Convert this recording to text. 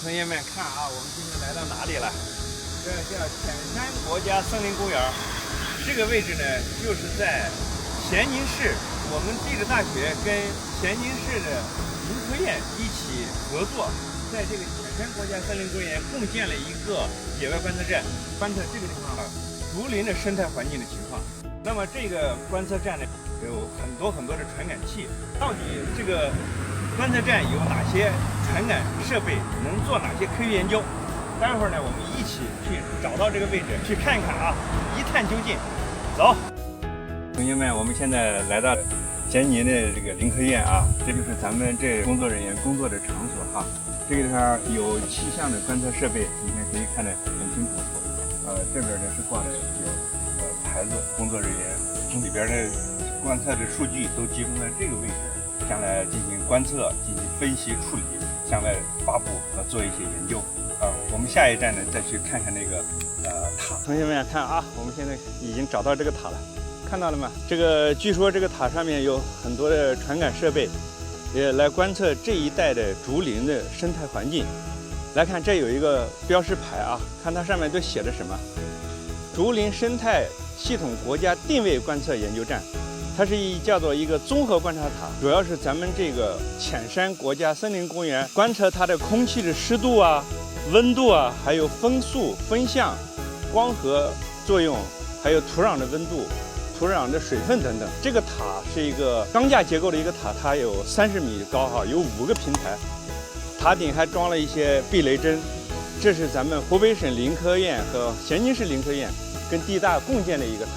同学们看啊，我们今天来到哪里了？这叫潜山国家森林公园。这个位置呢，就是在咸宁市，我们地质大学跟咸宁市的林科院一起合作，在这个潜山国家森林公园共建了一个野外观测站，观测这个地方竹林的生态环境的情况。那么这个观测站呢，有很多的传感器。到底这个观测站有哪些传感设备，能做哪些科学研究？待会儿呢，我们一起去找到这个位置去看一看啊，一探究竟。走，同学们，我们现在来到咸宁的这个林科院啊，这就是咱们这工作人员工作的场所哈。这个地方有气象的观测设备，你看可以看得很清楚。这边呢是挂的有牌子，工作人员从里边的观测的数据都集中在这个位置，将来进行观测、进行分析处理，向外发布和做一些研究。我们下一站呢再去看看那个塔。同学们看啊，我们现在已经找到这个塔了，看到了吗？这个据说这个塔上面有很多的传感设备，也来观测这一带的竹林的生态环境。来看，这有一个标识牌啊，看它上面都写着什么？竹林生态系统国家定位观测研究站。它是叫做一个综合观察塔，主要是咱们这个潜山国家森林公园观测它的空气的湿度啊、温度啊，还有风速、风向、光合作用，还有土壤的温度、土壤的水分等等。这个塔是一个钢架结构的一个塔，它有30米高哈，有5个平台，塔顶还装了一些避雷针。这是咱们湖北省林科院和咸宁市林科院跟地大共建的一个塔。